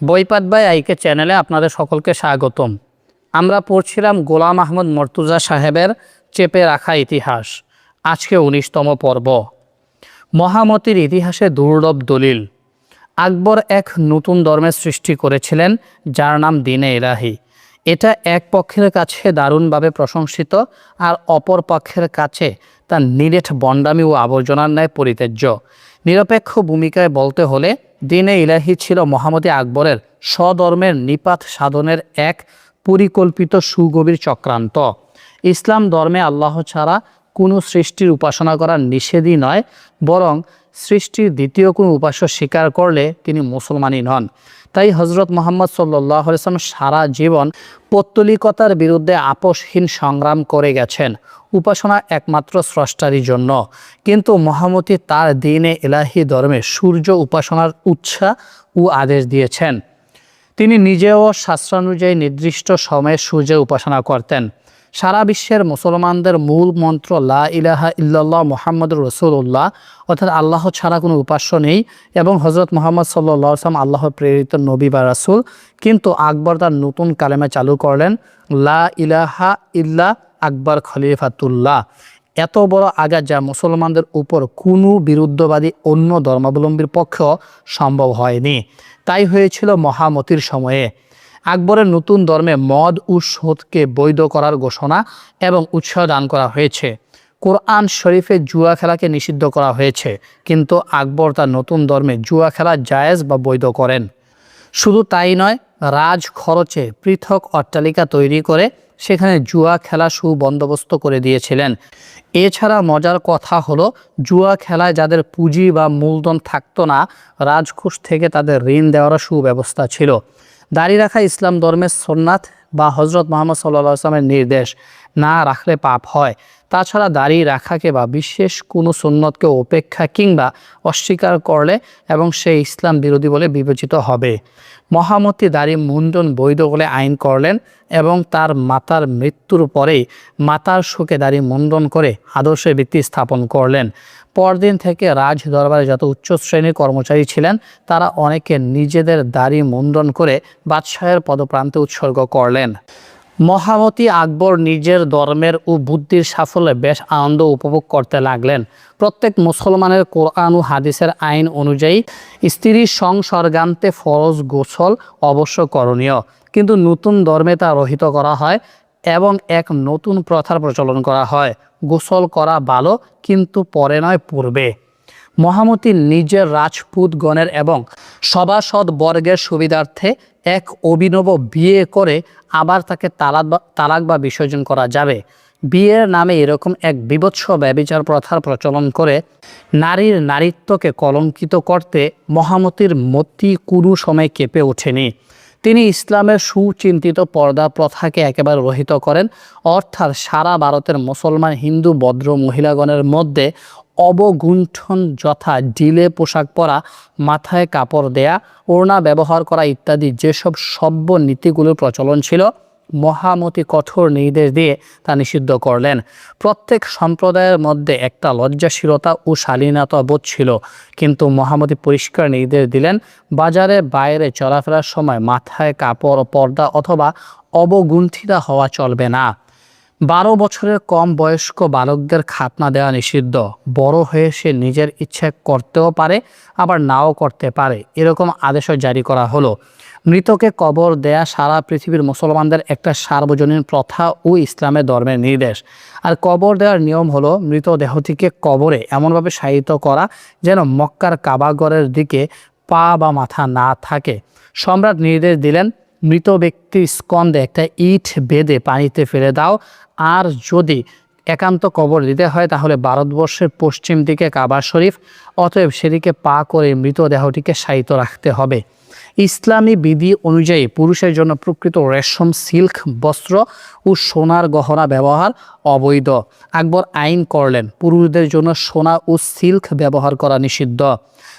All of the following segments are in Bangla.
বইপাঠ বাই আইকে চ্যানেলে আপনাদের সকলকে স্বাগতম। আমরা পড়ছিলাম গোলাম আহমদ মর্তুজা সাহেবের চেপে রাখা ইতিহাস। আজকে ১৯তম পর্ব। মহামতির ইতিহাসে দুর্লভ দলিল। আকবর এক নতুন ধর্মের সৃষ্টি করেছিলেন যার নাম দ্বীনে ইলাহি। এটা এক পক্ষের কাছে দারুণভাবে প্রশংসিত আর অপর পক্ষের কাছে তার নিরেট বন্ডামি ও আবর্জনার ন্যায় পরিত্যাজ্য। নিরপেক্ষ ভূমিকায় বলতে হলে দ্বীনে ইলাহি ছিল মহামতি আকবরের স্বধর্মের নিপাত সাধনের এক পরিকল্পিত সুগভীর চক্রান্ত। ইসলাম ধর্মে আল্লাহ ছাড়া কোনো সৃষ্টির উপাসনা করা নিষেধই নয়, বরং সৃষ্টির দ্বিতীয় কোনো উপাস্য স্বীকার করলে তিনি মুসলমানই নন। তাই হজরত মুহাম্মদ সাল্লাল্লাহু আলাইহি ওয়াসাল্লাম সারা জীবন পৌত্তলিকতার বিরুদ্ধে আপোষহীন সংগ্রাম করে গেছেন, উপাসনা একমাত্র স্রষ্টারই জন্য। কিন্তু মহামতি তার দ্বীনে ইলাহি ধর্মে সূর্য উপাসনার উৎসাহ ও আদেশ দিয়েছেন। তিনি নিজেও শাস্ত্রানুযায়ী নির্দিষ্ট সময়ে সূর্যের উপাসনা করতেন। সারা বিশ্বের মুসলমানদের মূল মন্ত্র লা ইলাহা ইল্লাল্লাহ মুহাম্মাদুর রাসূলুল্লাহ, অর্থাৎ আল্লাহ ছাড়া কোনো উপাস্য নেই এবং হজরত মুহাম্মদ সাল্লাল্লাহু আলাইহি ওয়াসাল্লাম আল্লাহর প্রেরিত নবী বা রাসূল। কিন্তু আকবর তার নতুন কালেমা চালু করলেন লা ইলাহা ইল্লা আকবর খলিফাতুল্লাহ। এত বড় আঘাত যা মুসলমানদের উপর কোনো বিরুদ্ধবাদী অন্য ধর্মাবলম্বীর পক্ষেও সম্ভব হয়নি। তাই হয়েছিল মহামতির সময়ে। আকবরের নতুন ধর্মে মদ ও সুদকে বৈধ করার ঘোষণা এবং উৎসাহ দান করা হয়েছে। কোরআন শরীফে জুয়া খেলাকে নিষিদ্ধ করা হয়েছে, কিন্তু আকবর তার নতুন ধর্মে জুয়া খেলা জায়েজ বা বৈধ করেন। শুধু তাই নয়, রাজ খরচে পৃথক অট্টালিকা তৈরি করে সেখানে জুয়া খেলা সুবন্দোবস্ত করে দিয়েছিলেন। এছাড়া মজার কথা হলো, জুয়া খেলায় যাদের পুঁজি বা মূলধন থাকতো না, রাজকোষ থেকে তাদের ঋণ দেওয়ার সুব্যবস্থা ছিল। দাড়ি রাখা ইসলাম ধর্মের সুন্নাত বা হজরত মুহাম্মদ সাল্লাল্লাহু আলাইহি ওয়াসাল্লামের নির্দেশ, না রাখলে পাপ হয়। তাছাড়া দাড়ি রাখাকে বা বিশেষ কোনো সুন্নতকে উপেক্ষা কিংবা অস্বীকার করলে এবং সে ইসলাম বিরোধী বলে বিবেচিত হবে। মহামতি দাড়ি মুন্ডন বৈধ বলে আইন করলেন এবং তার মাতার মৃত্যুর পরেই মাতার শোকে দাড়ি মুন্ডন করে আদর্শের ভিত্তি স্থাপন করলেন। পরদিন থেকে রাজ দরবারে যত উচ্চ শ্রেণীর কর্মচারী ছিলেন তারা অনেকে নিজেদের দাড়ি মুন্ডন করে বাদশাহের পদপ্রান্তে উৎসর্গ করলেন। মহামতি আকবর নিজের ধর্মের ও বুদ্ধির সাফল্যে বেশ আনন্দ উপভোগ করতে লাগলেন। প্রত্যেক মুসলমানের কোরআন ও হাদিসের আইন অনুযায়ী স্ত্রীর সংসর্গান্তে ফরজ গোসল অবশ্য করণীয়, কিন্তু নতুন ধর্মে তা রহিত করা হয় এবং এক নতুন প্রথার প্রচলন করা হয়। গোসল করা ভালো, কিন্তু পরে নয়, পূর্বে। মহামতি নিজের রাজপুতগণের এবং সভাসদ বর্গের সুবিধার্থে এক অভিনব বিয়ে করে আবার তাকে তালাক বা বিসর্জন করা যাবে। বিয়ের নামে এরকম এক বিভৎস ব্যভিচার প্রথার প্রচলন করে নারীর নারীত্বকে কলঙ্কিত করতে মহামতির মতি কোনো সময় কেঁপে ওঠেনি। তিনি ইসলামের সুচিন্তিত পর্দা প্রথাকে একেবারে রহিত করেন, অর্থাৎ সারা ভারতের মুসলমান হিন্দু ভদ্র মহিলাগণের মধ্যে অবগুণ্ঠন যথা ঢিলে পোশাক পরা, মাথায় কাপড় দেয়া, ওড়না ব্যবহার করা ইত্যাদি যেসব সভ্য নীতিগুলোর প্রচলন ছিল, মহামতি কঠোর নির্দেশ দিয়ে তা নিষিদ্ধ করলেন। প্রত্যেক সম্প্রদায়ের মধ্যে একটা লজ্জাশীলতা ও শালীনতা বোধ ছিল, কিন্তু মহামতি পরিষ্কার নির্দেশ দিলেন বাজারে বাইরে চলাফেরার সময় মাথায় কাপড়, পর্দা অথবা অবগুণ্ঠিতা হওয়া চলবে না। 12 বছরের কম বয়স্ক বালকদের খাতনা দেওয়া নিষিদ্ধ। বড় হয়ে সে নিজের ইচ্ছে করতেও পারে, আবার নাও করতে পারে, এরকম আদেশও জারি করা হলো। মৃতকে কবর দেয়া সারা পৃথিবীর মুসলমানদের একটা সার্বজনীন প্রথা ও ইসলামের ধর্মের নির্দেশ। আর কবর দেওয়ার নিয়ম হলো মৃতদেহটিকে কবরে এমনভাবে শায়িত করা যেন মক্কার কাবাগরের দিকে পা বা মাথা না থাকে। সম্রাট নির্দেশ দিলেন, মৃত ব্যক্তির স্কন্ধে একটা ইট বেঁধে পানিতে ফেলে দাও, আর যদি একান্ত কবর দিতে হয় তাহলে ভারতবর্ষের পশ্চিম দিকে কাবা শরীফ, অতএব সেদিকে পা করে মৃতদেহটিকে শায়িত রাখতে হবে। ইসলামী বিধি অনুযায়ী পুরুষের জন্য প্রকৃত রেশম সিল্ক বস্ত্র ও সোনার গহনা ব্যবহার অবৈধ। আকবর আইন করলেন পুরুষদের জন্য সোনা ও সিল্ক ব্যবহার করা নিষিদ্ধ।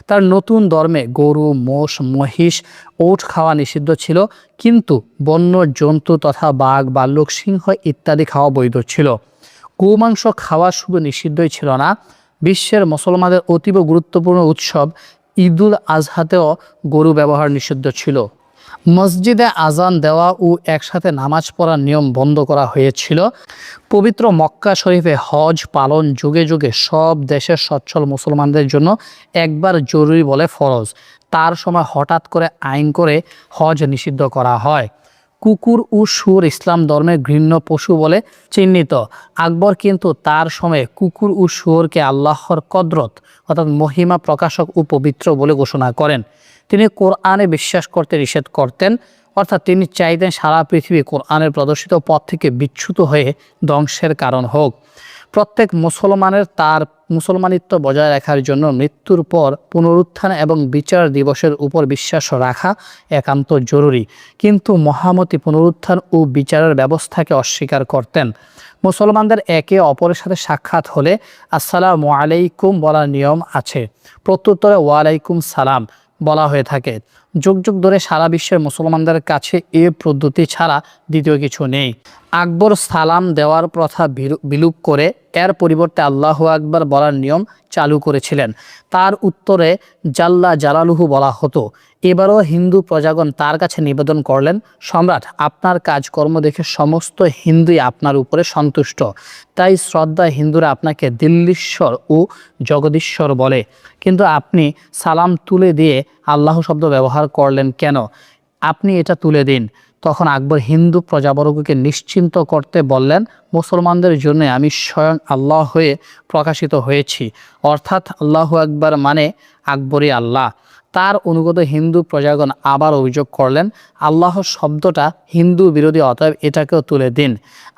তার নতুন ধর্মে গরু, মোষ, মহিষ, ওট খাওয়া নিষিদ্ধ ছিল, কিন্তু বন্য জন্তু তথা বাঘ, ভাল্লুক, সিংহ ইত্যাদি খাওয়া বৈধ ছিল। গোমাংস খাওয়া শুধু নিষিদ্ধই ছিল না, বিশ্বের মুসলমানদের অতীব গুরুত্বপূর্ণ উৎসব ঈদুল আজহাতেও গরু ব্যবহার নিষিদ্ধ ছিল। মসজিদে আজান দেওয়া ও একসাথে নামাজ পড়ার নিয়ম বন্ধ করা হয়েছিল। পবিত্র মক্কা শরীফে হজ পালন যুগে যুগে সব দেশের সচ্ছল মুসলমানদের জন্য একবার জরুরি বলে ফরজ। তার সময় হঠাৎ করে আইন করে হজ নিষিদ্ধ করা হয়। কুকুর ও শুয়োর ইসলাম ধর্মের ঘৃণ্য পশু বলে চিহ্নিত। আকবর কিন্তু তার সময়ে কুকুর ও শুয়োরকে আল্লাহর কদরত অর্থাৎ মহিমা প্রকাশক ও পবিত্র বলে ঘোষণা করেন। তিনি কোরআনে বিশ্বাস করতে নিষেধ করতেন, অর্থাৎ তিনি চাইতেন সারা পৃথিবী কোরআনের প্রদর্শিত পথ থেকে বিচ্যুত হয়ে ধ্বংসের কারণ হোক। প্রত্যেক মুসলমানের তার মুসলমানিত্ব বজায় রাখার জন্য মৃত্যুর পর পুনরুত্থান এবং বিচার দিবসের উপর বিশ্বাস রাখা একান্ত জরুরি। কিন্তু মহামতি পুনরুত্থান ও বিচারের ব্যবস্থাকে অস্বীকার করতেন। মুসলমানদের একে অপরের সাথে সাক্ষাৎ হলে আসসালামু আলাইকুম বলার নিয়ম আছে, প্রত্যুত্তরে ওয়ালাইকুম সালাম বলা হয়ে থাকে। যুগ যুগ ধরে সারা বিশ্বের মুসলমানদের কাছে এ পদ্ধতি ছাড়া দ্বিতীয় কিছু নেই। আকবর সালাম দেওয়ার প্রথা বিলুপ করে এর পরিবর্তে আল্লাহু আকবার বলার নিয়ম চালু করেছিলেন। তার উত্তরে জাল্লা জালালুহু বলা হতো। এবারও হিন্দু প্রজাগণ তার কাছে নিবেদন করলেন, সম্রাট, আপনার কাজকর্ম দেখে সমস্ত হিন্দুই আপনার উপরে সন্তুষ্ট, তাই শ্রদ্ধা হিন্দুরা আপনাকে দিল্লীশ্বর ও জগদীশ্বর বলে। কিন্তু আপনি সালাম তুলে দিয়ে আল্লাহ শব্দ ব্যবহার করলেন কেন? আপনি এটা তুলে দিন। তখন আকবর হিন্দু প্রজাবর্গকে নিশ্চিন্ত করতে বললেন, মুসলমানদের জন্য আমি স্বয়ং আল্লাহ হয়ে প্রকাশিত হয়েছি, অর্থাৎ আল্লাহু আকবার মানে আকবরই আল্লাহ। তার অনুগত হিন্দু প্রজাগণ আবার অভিযোগ করলেন, আল্লাহ শব্দটা হিন্দু বিরোধী, অতএব এটাকেও তুলে দিন।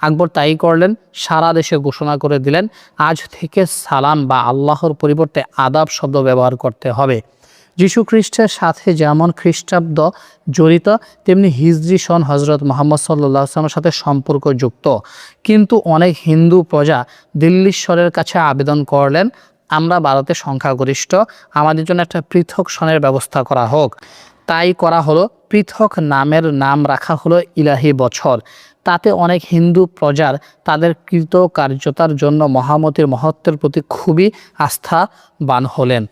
আকবর তাই করলেন। সারা দেশে ঘোষণা করে দিলেন, আজ থেকে সালাম বা আল্লাহর পরিবর্তে আদাব শব্দ ব্যবহার করতে হবে। যীশু খ্রিস্টের সাথে যেমন খ্রিস্টাব্দ জড়িত, তেমনি হিজরি সন হজরত মোহাম্মদ সাল্লাল্লাহু আলাইহি ওয়াসাল্লামের সাথে সম্পর্কযুক্ত। কিন্তু অনেক হিন্দু প্রজা দিল্লীশ্বরের কাছে আবেদন করলেন, আমরা ভারতের সংখ্যাগরিষ্ঠ, আমাদের জন্য একটা পৃথক সনের ব্যবস্থা করা হোক। তাই করা হলো। পৃথক নামের নাম রাখা হলো ইলাহি বছর। তাতে অনেক হিন্দু প্রজার তাদের কৃতকার্যতার জন্য মহামতির মহত্বের প্রতি খুবই আস্থাবান হলেন।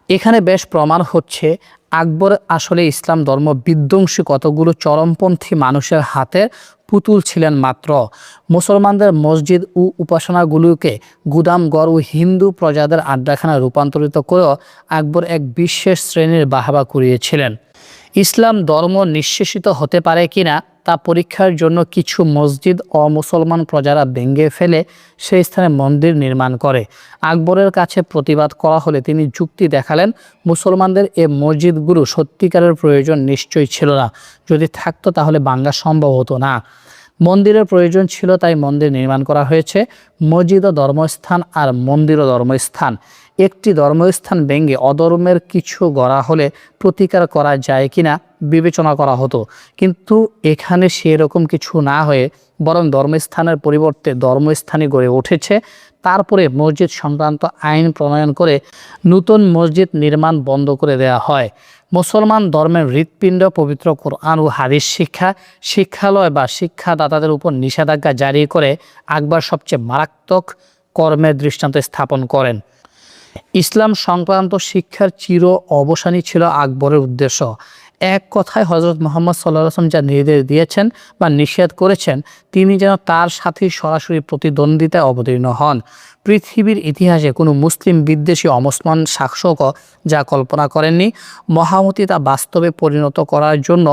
এখানে বেশ প্রমাণ হচ্ছে আকবর আসলে ইসলাম ধর্ম বিধ্বংসী কতগুলো চরমপন্থী মানুষের হাতে পুতুল ছিলেন মাত্র। মুসলমানদের মসজিদ ও উপাসনাগুলোকে গুদামঘর ও হিন্দু প্রজাদের আড্ডাখানায় রূপান্তরিত করেও আকবর এক বিশেষ শ্রেণীর বাহাবা কুড়িয়েছিলেন। ইসলাম ধর্ম নিঃশেষিত হতে পারে কিনা তা পরীক্ষার জন্য কিছু মসজিদ অমুসলমান প্রজারা ভেঙে ফেলে সেই স্থানে মন্দির নির্মাণ করে। আকবরের কাছে প্রতিবাদ করা হলে তিনি যুক্তি দেখালেন, মুসলমানদের এ মসজিদগুলো সত্যিকারের প্রয়োজন নিশ্চয়ই ছিল না, যদি থাকতো তাহলে ভাঙা সম্ভব হতো না। মন্দিরের প্রয়োজন ছিল, তাই মন্দির নির্মাণ করা হয়েছে। মসজিদও ধর্মস্থান আর মন্দিরও ধর্মস্থান। একটি ধর্মস্থান ভেঙে অধর্মের কিছু গড়া হলে প্রতিকার করা যায় কিনা বিবেচনা করা হতো, কিন্তু এখানে সেরকম কিছু না হয়ে বরং ধর্মস্থানের পরিবর্তে ধর্মস্থানই গড়ে উঠেছে। তারপরে মসজিদ সংক্রান্ত আইন প্রণয়ন করে নতুন মসজিদ নির্মাণ বন্ধ করে দেওয়া হয়। মুসলমান ধর্মের হৃৎপিণ্ড পবিত্র কোরআন ও হাদিস শিক্ষালয় বা শিক্ষাদাতাদের উপর নিষেধাজ্ঞা জারি করে আকবর সবচেয়ে মারাত্মক কর্মের দৃষ্টান্ত স্থাপন করেন। ইসলাম সংক্রান্ত শিক্ষার চির অবসানই ছিল আকবরের উদ্দেশ্য। এক কথায় হজরত মোহাম্মদ সাল্লাল্লাহু আলাইহি ওয়াসাল্লাম যা নির্দেশ দিয়েছেন বা নিষেধ করেছেন, তিনি যেন তার সাথে সরাসরি প্রতিদ্বন্দ্বিতায় অবতীর্ণ হন। পৃথিবীর ইতিহাসে কোনো মুসলিম বিদ্বেষী অমুসলমান শাসকও যা কল্পনা করেননি। মহামতি তা বাস্তবে পরিণত করার জন্য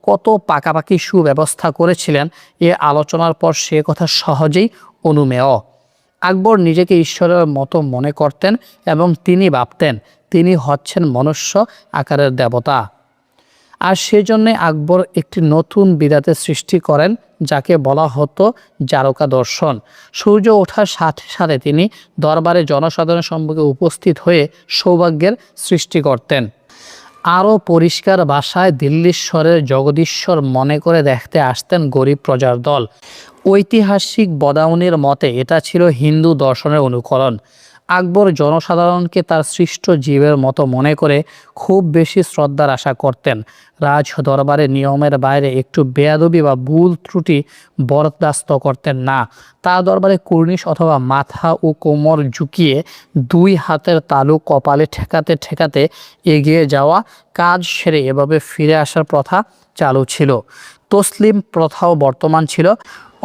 কত পাকাপাকি সুব্যবস্থা করেছিলেন, এ আলোচনার পর সে কথা সহজেই অনুমেয়। আকবর নিজেকে ঈশ্বরের মতো মনে করতেন এবং তিনি ভাবতেন তিনি হচ্ছেন মনুষ্য আকারের দেবতা। আর সেজন্যে আকবর একটি নতুন বিধাতের সৃষ্টি করেন, যাকে বলা হতো জারকা দর্শন। সূর্য ওঠার সাথে সাথে তিনি দরবারে জনসাধারণের সম্মুখে উপস্থিত হয়ে সৌভাগ্যের সৃষ্টি করতেন। আরও পরিষ্কার ভাষায় দিল্লীশ্বরের জগদীশ্বর মনে করে দেখতে আসতেন গরিব প্রজার দল। ঐতিহাসিক বদাউনের মতে এটা ছিল হিন্দু দর্শনের অনুকরণ। আকবর জনসাধারণকে তার সৃষ্ট জীবের মতো মনে করে খুব বেশি শ্রদ্ধার আশা করতেন। রাজ দরবারে নিয়মের বাইরে একটু বেয়াদবি বা ভুল ত্রুটি বরদাস্ত করতেন না। তার দরবারে কুর্নিশ অথবা মাথা ও কোমর ঝুঁকিয়ে দুই হাতের তালু কপালে ঠেকাতে ঠেকাতে এগিয়ে যাওয়া, কাজ সেরে এভাবে ফিরে আসার প্রথা চালু ছিল। তসলিম প্রথাও বর্তমান ছিল,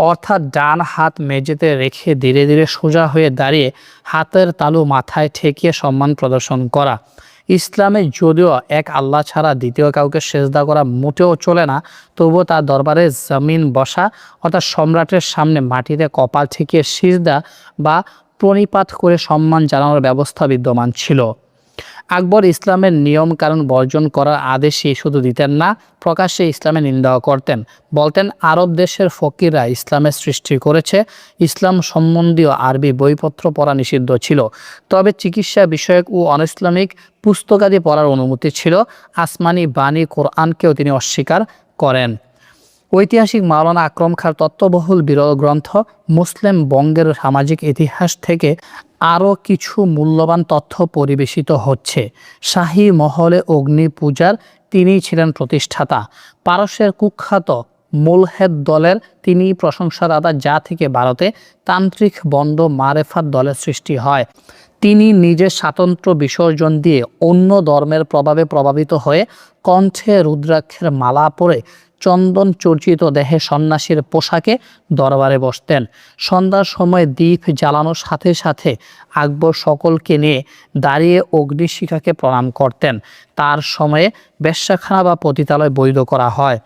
অর্থাৎ ডান হাত মেঝেতে রেখে ধীরে ধীরে সোজা হয়ে দাঁড়িয়ে হাতের তালু মাথায় ঠেকিয়ে সম্মান প্রদর্শন করা। ইসলামে যদিও এক আল্লাহ ছাড়া দ্বিতীয় কাউকে সেজদা করা মোটেও চলে না, তবুও তার দরবারে জমিন বসা অর্থাৎ সম্রাটের সামনে মাটিতে কপাল ঠেকিয়ে সিজদা বা প্রণিপাত করে সম্মান জানানোর ব্যবস্থা বিদ্যমান ছিল। আকবর ইসলামের নিয়ম কানুন বর্জন করার আদেশই শুধু দিতেন না, প্রকাশ্যে ইসলামের নিন্দাও করতেন। বলতেন, আরব দেশের ফকিররা ইসলামের সৃষ্টি করেছে, ইসলাম সম্বন্ধীয় আরবি বইপত্র পড়া নিষিদ্ধ ছিল, তবে চিকিৎসা বিষয়ক ও অনইসলামিক পুস্তকাদি পড়ার অনুমতি ছিল। আসমানি বাণী কোরআনকেও তিনি অস্বীকার করেন। ঐতিহাসিক মাওলানা আকরম খাঁর তত্ত্ববহুল বিরল গ্রন্থ মুসলিম বঙ্গের সামাজিক ইতিহাস থেকে আরও কিছু মূল্যবান তথ্য পরিবেশিত হচ্ছে। শাহী মহলে অগ্নি পূজার তিনিই ছিলেন প্রতিষ্ঠাতা। পারস্যের কুখ্যাত মুলহেদ দলের তিনি প্রশংসাদাতা, যা থেকে ভারতে তান্ত্রিক বন্ড মারেফাত দলের সৃষ্টি হয়। তিনি নিজের স্বাতন্ত্র্য বিসর্জন দিয়ে অন্য ধর্মের প্রভাবে প্রভাবিত হয়ে কণ্ঠে রুদ্রাক্ষের মালা পরে চন্দন চর্চিত দেহে সন্ন্যাসীর পোশাকে দরবারে বসতেন। সন্ধ্যার সময় দীপ জ্বালানোর সাথে সাথে আকবর সকলকে নিয়ে দাঁড়িয়ে অগ্নিশিখাকে প্রণাম করতেন। তার সময়ে বেশ্যাখানা বা পতিতালয় বৈধ করা হয়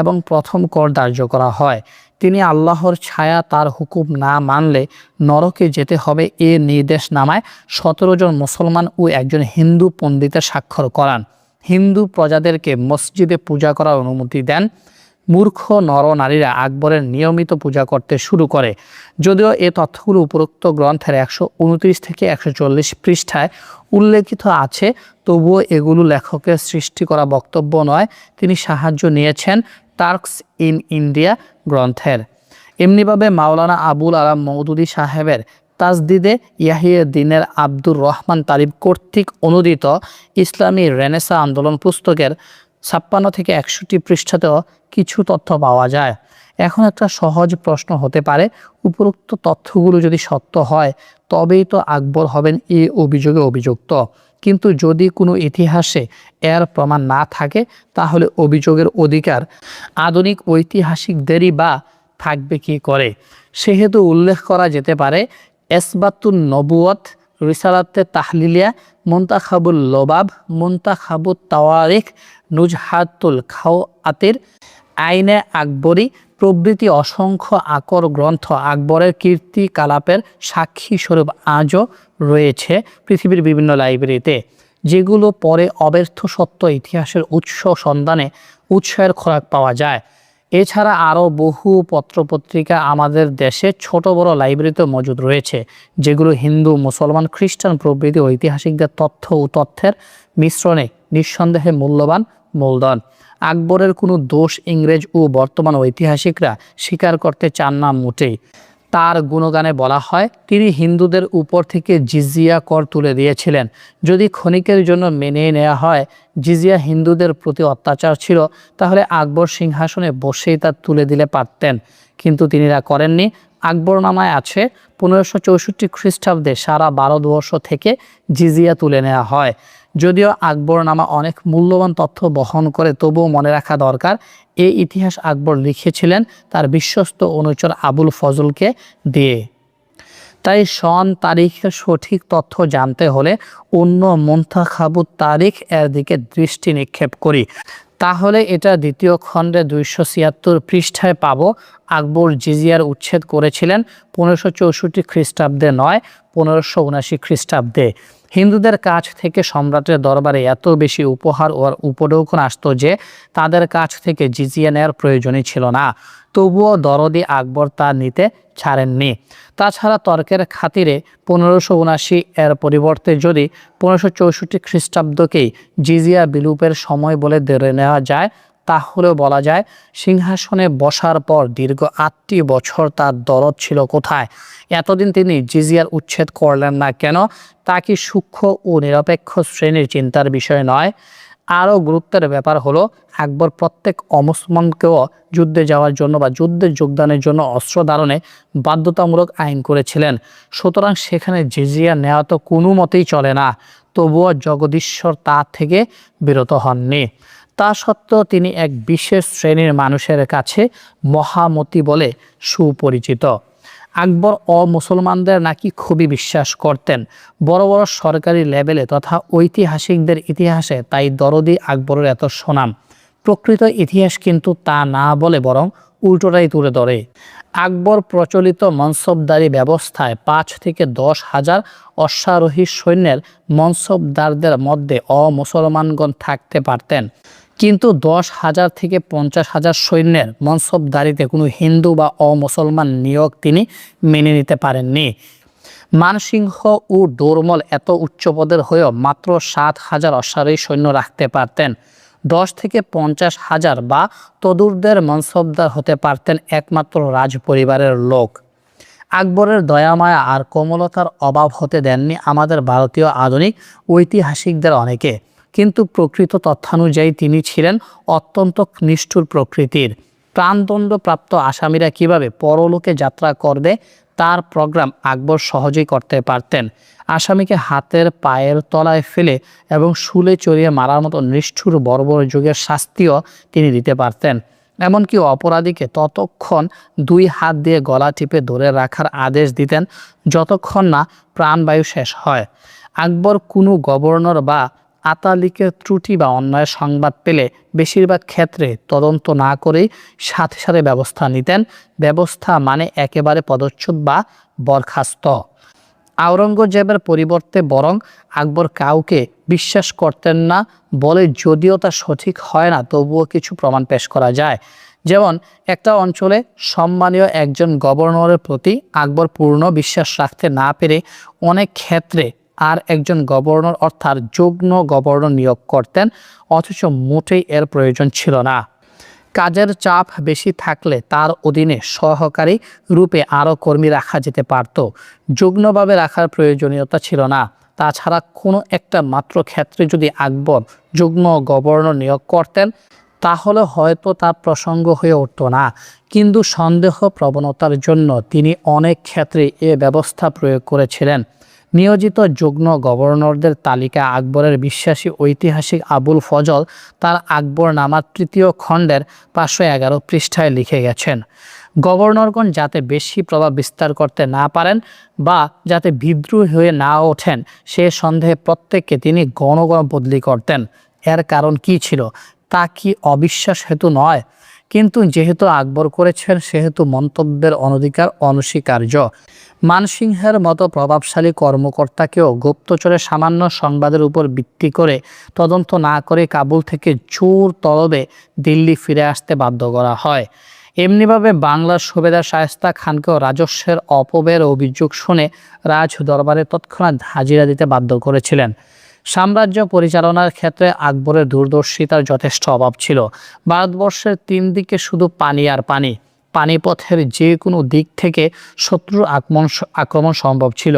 এবং প্রথম কর ধার্য করা হয়। তিনি আল্লাহর ছায়া তার হুকুম না মানলে নরকে যেতে হবে এ নির্দেশনামায় ১৭ জন মুসলমান ও একজন হিন্দু পণ্ডিতের স্বাক্ষর করান। হিন্দু প্রজাদেরকে মসজিদে পূজা করার অনুমতি দেন। মূর্খ নরনারীরা আকবরের নিয়মিত পূজা করতে শুরু করে। যদিও এ তথ্যগুলো উপরোক্ত গ্রন্থের ১২৯ থেকে ১৪০ পৃষ্ঠায় উল্লেখিত আছে, তবুও এগুলো লেখকের সৃষ্টি করা বক্তব্য নয়। তিনি সাহায্য নিয়েছেন টার্কস ইন ইন্ডিয়া গ্রন্থের। এমনিভাবে মাওলানা আবুল আলাম মওদুদী সাহেবের তাজদিদে ইয়াহিয়া দ্বীনের আব্দুর রহমান তালিব কর্তৃক অনুদিত ইসলামী রেনেসা আন্দোলন পুস্তকের ৫৬ থেকে ৬১ পৃষ্ঠাতেও কিছু তথ্য পাওয়া যায়। এখন একটা সহজ প্রশ্ন হতে পারে, উপরোক্ত তথ্যগুলো যদি সত্য হয় তবেই তো আকবর হবেন এই অভিযোগে অভিযুক্ত। কিন্তু যদি কোনো ইতিহাসে এর প্রমাণ না থাকে তাহলে অভিযোগের অধিকার আধুনিক ঐতিহাসিকদেরই বা থাকবে কি করে? সেহেতু উল্লেখ করা যেতে পারে এসবাতুন নবুয়ত, রিসালাতে তাহলিলিয়া, মুনতাখাবুল লোবাব, মুনতাখাবুত তাওয়ারিখ, নুজহাতুল খাওয়াতির, আইনে আকবরী প্রভৃতি অসংখ্য আকর গ্রন্থ আকবরের কীর্তিকলাপের সাক্ষী স্বরূপ আজও রয়েছে পৃথিবীর বিভিন্ন লাইব্রেরিতে, যেগুলো পরে অব্যর্থ সত্য ইতিহাসের উৎস সন্ধানে উৎসাহের খোরাক পাওয়া যায়। এছাড়া আরও বহু পত্রপত্রিকা আমাদের দেশে ছোট বড় লাইব্রেরিতে মজুদ রয়েছে, যেগুলো হিন্দু, মুসলমান, খ্রিস্টান প্রভৃতি ঐতিহাসিকদের তথ্য ও তথ্যের মিশ্রণে নিঃসন্দেহে মূল্যবান মূলধন। আকবরের কোনো দোষ ইংরেজ ও বর্তমান ঐতিহাসিকরা স্বীকার করতে চান না মোটেই। তার গুণগানে বলা হয়, তিনি হিন্দুদের উপর থেকে জিজিয়া কর তুলে দিয়েছিলেন। যদি ক্ষণিকের জন্য মেনে নেওয়া হয় জিজিয়া হিন্দুদের প্রতি অত্যাচার ছিল, তাহলে আকবর সিংহাসনে বসেই তা তুলে দিলে পারতেন, কিন্তু তিনি তা করেননি। আকবরনামায় আছে ১৫৬৪ খ্রিস্টাব্দে সারা ভারতবর্ষ থেকে জিজিয়া তুলে নেওয়া হয়। যদিও আকবরনামা অনেক মূল্যবান তথ্য বহন করে, তবুও মনে রাখা দরকার এই ইতিহাস আকবর লিখেছিলেন তার বিশ্বস্ত অনুচর আবুল ফজলকে দিয়ে। তাই সন তারিখের সঠিক তথ্য জানতে হলে অন্য মুনতাখাবুত তারিখ এর দিকে দৃষ্টি নিক্ষেপ করি। তাহলে এটা দ্বিতীয় খণ্ডে ২৭৬ পৃষ্ঠায় পাব। আকবর জিজিয়ার উচ্ছেদ করেছিলেন ১৫৬৪ খ্রিস্টাব্দে নয়, ১৫৭৯ খ্রিস্টাব্দে। হিন্দুদের কাছ থেকে সম্রাটের দরবারে এত বেশি উপহার ও উপঢৌকন আসতো যে তাদের কাছ থেকে জিজিয়া নেওয়ার প্রয়োজনই ছিল না। তবুও দরদি আকবর তা নিতে ছাড়েননি। তাছাড়া তর্কের খাতিরে ১৫৭৯ এর পরিবর্তে যদি ১৫৬৪ খ্রিস্টাব্দকেই জিজিয়া বিলুপের সময় বলে ধরে নেওয়া যায়, তাহলেও বলা যায় সিংহাসনে বসার পর দীর্ঘ 8টি বছর তার দরদ ছিল কোথায়? এতদিন তিনি জিজিয়ার উচ্ছেদ করলেন না কেন? তা কি সূক্ষ্ম ও নিরপেক্ষ শ্রেণীর চিন্তার বিষয় নয়? আরও গুরুত্বের ব্যাপার হলো আকবর প্রত্যেক অমুসলমানকেও যুদ্ধে যাওয়ার জন্য বা যুদ্ধে যোগদানের জন্য অস্ত্র ধারণে বাধ্যতামূলক আইন করেছিলেন। সুতরাং সেখানে জিজিয়া নেওয়া তো কোনো মতেই চলে না। তবুও জগদীশ্বর তা থেকে বিরত হননি। তা সত্ত্বেও তিনি এক বিশেষ শ্রেণীর মানুষের কাছে মহামতি বলে সুপরিচিত। আকবর অমুসলমানদের নাকি খুবই বিশ্বাস করতেন। বড় বড় সরকারি লেভেলে তথা ঐতিহাসিকদের ইতিহাসে তাই দরদি আকবরের এত সুনাম। প্রকৃত ইতিহাস কিন্তু তা না বলে বরং উল্টোটাই তুলে ধরে। আকবর প্রচলিত মনসবদারি ব্যবস্থায় 5 থেকে 10 হাজার অশ্বারোহী সৈন্যের মনসবদারদের মধ্যে অমুসলমানগণ থাকতে পারতেন, কিন্তু 10,000 থেকে 50,000 সৈন্যের মনসবদারিতে কোনো হিন্দু বা অমুসলমান নিয়োগ তিনি মেনে নিতে পারেননি। মানসিংহ ও ডোরমল এত উচ্চপদের হয়েও মাত্র 7,000 অশ্বারোহী সৈন্য রাখতে পারতেন। 10 থেকে 50,000 বা তদূর্ধ্বের মনসবদার হতে পারতেন একমাত্র রাজ পরিবারের লোক। আকবরের দয়ামায়া আর কোমলতার অভাব হতে দেননি আমাদের ভারতীয় আধুনিক ঐতিহাসিকদের অনেকে, কিন্তু প্রকৃত তথ্যানুযায়ী তিনি ছিলেন অত্যন্ত নিষ্ঠুর প্রকৃতির। প্রাণদণ্ডপ্রাপ্ত আসামিরা কিভাবে পরলোকে যাত্রা করবে তার প্রোগ্রাম আকবর সহজেই করতে পারতেন। আসামিকে হাতের পায়ের তলায় ফেলে এবং শুলে চড়িয়ে মারার মতো নিষ্ঠুর বর্বর যুগের শাস্তিও তিনি দিতে পারতেন। এমনকি অপরাধীকে ততক্ষণ 2 হাত দিয়ে গলা টিপে ধরে রাখার আদেশ দিতেন যতক্ষণ না প্রাণবায়ু শেষ হয়। আকবর কোনো গভর্নর বা আতালিকের ত্রুটি বা অন্যায় সংবাদ পেলে বেশিরভাগ ক্ষেত্রে তদন্ত না করেই সাথে সাথে ব্যবস্থা নিতেন। ব্যবস্থা মানে একেবারে পদচ্যুত বা বরখাস্ত। আওরঙ্গজেবের পরিবর্তে বরং আকবর কাউকে বিশ্বাস করতেন না বলে যদিও তা সঠিক হয় না, তবুও কিছু প্রমাণ পেশ করা যায়। যেমন একটা অঞ্চলে সম্মানীয় একজন গভর্নরের প্রতি আকবর পূর্ণ বিশ্বাস রাখতে না পেরে অনেক ক্ষেত্রে আর একজন গভর্নর অর্থাৎ যুগ্ম গভর্নর নিয়োগ করতেন, অথচ মোটেই এর প্রয়োজন ছিল না। কাজের চাপ বেশি থাকলে তার অধীনে সহকারী রূপে আরও কর্মী রাখা যেতে পারত। যুগ্মভাবে রাখার প্রয়োজনীয়তা ছিল না। তাছাড়া কোনো একটা মাত্র ক্ষেত্রে যদি আকবর যুগ্ম গভর্নর নিয়োগ করতেন তাহলে হয়তো তার প্রসঙ্গ হয়ে উঠত না, কিন্তু সন্দেহ প্রবণতার জন্য তিনি অনেক ক্ষেত্রে এ ব্যবস্থা প্রয়োগ করেছিলেন। নিয়োজিত যুগ্ম গভর্নরদের তালিকা আকবরের বিশ্বাসী ঐতিহাসিক আবুল ফজল তার আকবরনামার 3য় খণ্ডের 511 পৃষ্ঠায় লিখে গেছেন। গভর্নরগণ যাতে বেশি প্রভাব বিস্তার করতে না পারেন বা যাতে বিদ্রোহী হয়ে না ওঠেন সে সন্দেহে প্রত্যেককে তিনি গণ বদলি করতেন। এর কারণ কি ছিল? তা কি অবিশ্বাস হেতু নয়, কিন্তু যেহেতু আকবর করেছেন সেহেতু মন্তব্যের অনধিকার অনস্বীকার্য। মানসিংহের মতো প্রভাবশালী কর্মকর্তাকেও গুপ্তচরের সামান্য সংবাদের উপর ভিত্তি করে তদন্ত না করে কাবুল থেকে জোর তলবে দিল্লি ফিরে আসতে বাধ্য করা হয়। এমনিভাবে বাংলার সুবেদার শায়েস্তা খানকেও রাজস্বের অপব্যয়ের অভিযোগ শুনে রাজ দরবারে তৎক্ষণাৎ হাজিরা দিতে বাধ্য করেছিলেন। সাম্রাজ্য পরিচালনার ক্ষেত্রে আকবরের দূরদর্শিতার যথেষ্ট অভাব ছিল। ভারতবর্ষের 3 দিকে শুধু পানি আর পানি। পানিপথের যে কোনো দিক থেকে শত্রুর আক্রমণ সম্ভব ছিল।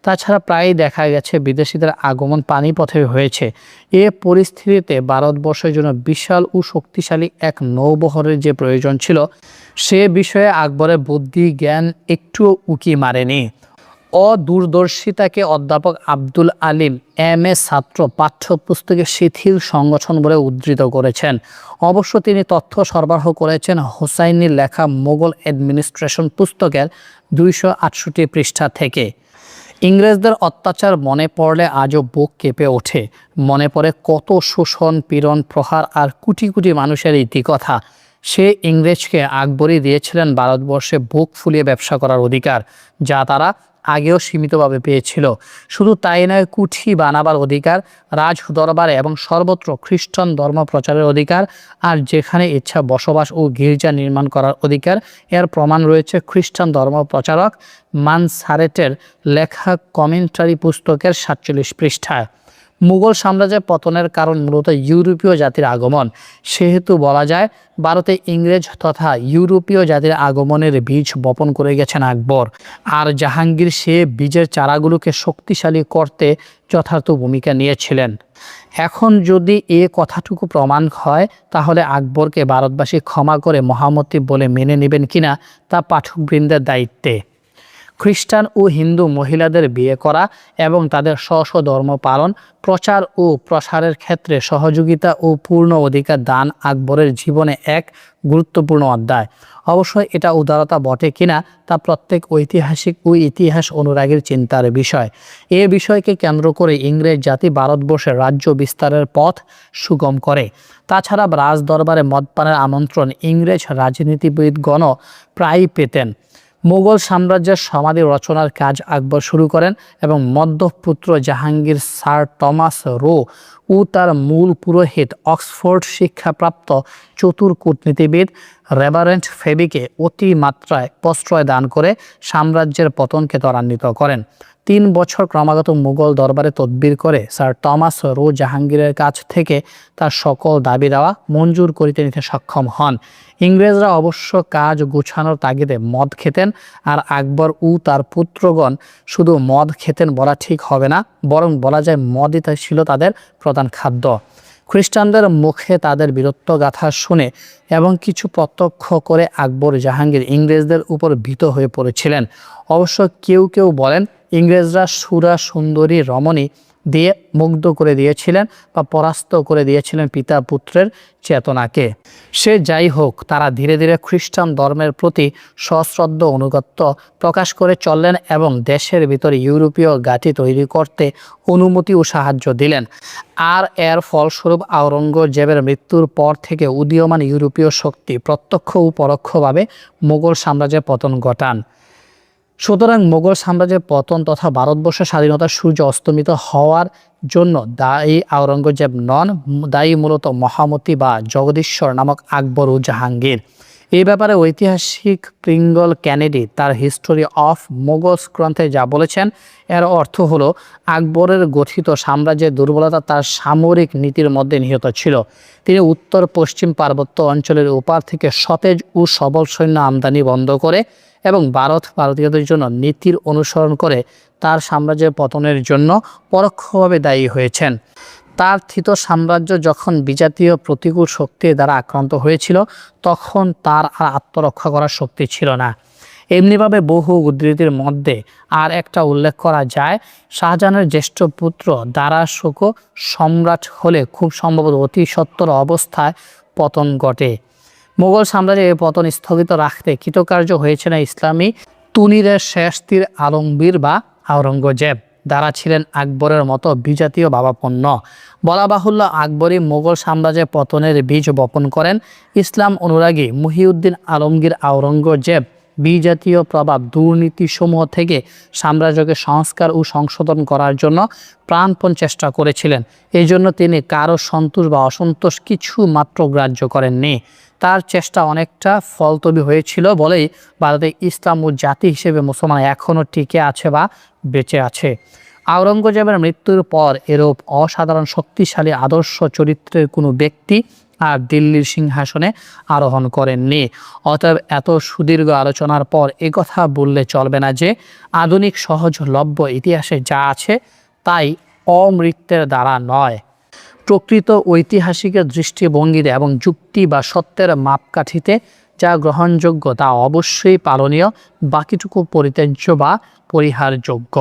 তাছাড়া প্রায়ই দেখা গেছে বিদেশিদের আগমন পানিপথে হয়েছে। এ পরিস্থিতিতে ভারতবর্ষের জন্য বিশাল ও শক্তিশালী এক নৌবহরের যে প্রয়োজন ছিল সে বিষয়ে আকবরের বুদ্ধি জ্ঞান একটুও উকি মারেনি। অদূরদর্শিতাকে অধ্যাপক আব্দুল আলিম MA ছাত্র পাঠ্যপুস্তকে শিথিল সংগঠন বলে উদ্ধৃত করেছেন। অবশ্য তিনি তথ্য সরবরাহ করেছেন হুসাইনির লেখা মোগল অ্যাডমিনিস্ট্রেশন পুস্তকের 268 পৃষ্ঠা থেকে। ইংরেজদের অত্যাচার মনে পড়লে আজও বুক কেঁপে ওঠে। মনে পড়ে কত শোষণ, পীড়ন, প্রহার আর কোটি কোটি মানুষের ইতিকথা। সে ইংরেজকে আকবরই দিয়েছিলেন ভারতবর্ষে বুক ফুলিয়ে ব্যবসা করার অধিকার, যা তারা আগেও সীমিতভাবে পেয়েছিল। শুধু তাই নয়, কুঠি বানাবার অধিকার, রাজ দরবারে এবং সর্বত্র খ্রিস্টান ধর্ম প্রচারের অধিকার, আর যেখানে ইচ্ছা বসবাস ও গির্জা নির্মাণ করার অধিকার। এর প্রমাণ রয়েছে খ্রিস্টান ধর্ম প্রচারক মানসারেটের লেখা কমেন্টারি পুস্তকের 47 পৃষ্ঠায়। মুঘল সাম্রাজ্যের পতনের কারণ মূলত ইউরোপীয় জাতির আগমন। সেহেতু বলা যায় ভারতে ইংরেজ তথা ইউরোপীয় জাতির আগমনের বীজ বপন করে গেছেন আকবর, আর জাহাঙ্গীর সে বীজের চারাগুলোকে শক্তিশালী করতে যথার্থ ভূমিকা নিয়েছিলেন। এখন যদি এ কথাটুকু প্রমাণ হয়, তাহলে আকবরকে ভারতবাসী ক্ষমা করে মহামতি বলে মেনে নেবেন কিনা তা পাঠকবৃন্দের দায়িত্বে। খ্রিস্টান ও হিন্দু মহিলাদের বিয়ে করা এবং তাদের স্ব ধর্ম পালন, প্রচার ও প্রসারের ক্ষেত্রে সহযোগিতা ও পূর্ণ অধিকার দান আকবরের জীবনে এক গুরুত্বপূর্ণ অধ্যায়। অবশ্যই এটা উদারতা বটে কিনা তা প্রত্যেক ঐতিহাসিক ও ইতিহাস অনুরাগীর চিন্তার বিষয়। এ বিষয়কে কেন্দ্র করে ইংরেজ জাতি ভারতবর্ষের রাজ্য বিস্তারের পথ সুগম করে। তাছাড়া রাজ দরবারে মদপানের আমন্ত্রণ ইংরেজ রাজনীতিবিদগণও প্রায়ই পেতেন। মুঘল সাম্রাজ্যের সমাধি রচনার কাজ আকবর শুরু করেন এবং মধ্যপুত্র জাহাঙ্গীর স্যার টমাস রো ও তার মূল পুরোহিত অক্সফোর্ড শিক্ষাপ্রাপ্ত চতুর কূটনীতিবিদ রেভারেন্ট ফেবিকে অতি মাত্রায় প্রশ্রয় দান করে সাম্রাজ্যের পতনকে ত্বরান্বিত করেন। 3 বছর ক্রমাগত মুঘল দরবারে তদবির করে স্যার টমাস রো জাহাঙ্গীরের কাছ থেকে তার সকল দাবি দেওয়া মঞ্জুর করিতে নিতে সক্ষম হন। ইংরেজরা অবশ্য কাজ গুছানোর তাগিদে মদ খেতেন, আর আকবর ও তার পুত্রগণ শুধু মদ খেতেন বলা ঠিক হবে না, বরং বলা যায় মদই ছিল তাদের প্রধান খাদ্য। খ্রিস্টানদের মুখে তাদের বীরত্বগাথা শুনে এবং কিছু প্রত্যক্ষ করে আকবর জাহাঙ্গীর ইংরেজদের উপর ভীত হয়ে পড়েছিলেন। অবশ্য কেউ কেউ বলেন ইংরেজরা সুরা সুন্দরী রমণী দিয়ে মুগ্ধ করে দিয়েছিলেন বা পরাস্ত করে দিয়েছিলেন পিতা পুত্রের চেতনাকে। সে যাই হোক, তারা ধীরে ধীরে খ্রিস্টান ধর্মের প্রতি সশ্রদ্ধ অনুগত্য প্রকাশ করে চললেন এবং দেশের ভিতরে ইউরোপীয় ঘাঁটি তৈরি করতে অনুমতি ও সাহায্য দিলেন। আর এর ফলস্বরূপ আওরঙ্গজেবের মৃত্যুর পর থেকে উদীয়মান ইউরোপীয় শক্তি প্রত্যক্ষ ও পরোক্ষভাবে মুঘল সাম্রাজ্যের পতন ঘটান। সুতরাং মুঘল সাম্রাজ্যের পতন তথা ভারতবর্ষের স্বাধীনতার সূর্য অস্তমিত হওয়ার জন্য দায়ী আওরঙ্গজেব নন, দায়ী মূলত মহামতি বা জগদীশ্বর নামক আকবর ও জাহাঙ্গীর। এই ব্যাপারে ঐতিহাসিক প্রিঙ্গল ক্যানেডি তার হিস্টোরি অফ মোগলস গ্রন্থে যা বলেছেন, এর অর্থ হলো আকবরের গঠিত সাম্রাজ্যের দুর্বলতা তার সামরিক নীতির মধ্যে নিহিত ছিল। তিনি উত্তর পশ্চিম পার্বত্য অঞ্চলের ওপার থেকে সতেজ ও সবল সৈন্য আমদানি বন্ধ করে এবং ভারতীয়দের জন্য নীতির অনুসরণ করে তার সাম্রাজ্যের পতনের জন্য পরোক্ষভাবে দায়ী হয়েছেন। তার থিত সাম্রাজ্য যখন বিজাতীয় প্রতিকূল শক্তির দ্বারা আক্রান্ত হয়েছিল, তখন তার আর আত্মরক্ষা করার শক্তি ছিল না। এমনিভাবে বহু উদ্ধৃতির মধ্যে আর একটা উল্লেখ করা যায়, শাহজাহানের জ্যেষ্ঠ পুত্র দারা শোকো সম্রাট হলে খুব সম্ভবত অতি সত্বর অবস্থায় পতন ঘটে। মুঘল সাম্রাজ্যের এই পতন স্থগিত রাখতে কৃতকার্য হয়েছিল ইসলামী তুনিরের শেষ তীর আলমগীর বা আওরঙ্গজেব। যারা ছিলেন আকবরের মতো বিজাতীয় ভাবাপন্ন। বলা বাহুল্য, আকবরই মুঘল সাম্রাজ্যের পতনের বীজ বপন করেন। ইসলাম অনুরাগী মুহিউদ্দিন আলমগীর আওরঙ্গজেব বিজাতীয় প্রভাব দুর্নীতিসমূহ থেকে সাম্রাজ্যকে সংস্কার ও সংশোধন করার জন্য প্রাণপণ চেষ্টা করেছিলেন। এই জন্য তিনি কারো সন্তোষ বা অসন্তোষ কিছু মাত্র গ্রাহ্য করেননি। তার চেষ্টা অনেকটা ফলতবী হয়েছিল বলেই ভারতে ইসলাম ও জাতি হিসেবে মুসলমান এখনও টিকে আছে বা বেঁচে আছে। আওরঙ্গজেবের মৃত্যুর পর এরূপ অসাধারণ শক্তিশালী আদর্শ চরিত্রের কোনো ব্যক্তি আর দিল্লির সিংহাসনে আরোহণ করেননি। অতএব এত সুদীর্ঘ আলোচনার পর একথা বললে চলবে না যে আধুনিক সহজলভ্য ইতিহাসে যা আছে তাই অমৃত্যের দ্বারা নয়। প্রকৃত ঐতিহাসিকের দৃষ্টিভঙ্গিতে এবং যুক্তি বা সত্যের মাপকাঠিতে যা গ্রহণযোগ্য তা অবশ্যই পালনীয়, বাকিটুকু পরিত্যাজ্য বা পরিহারযোগ্য।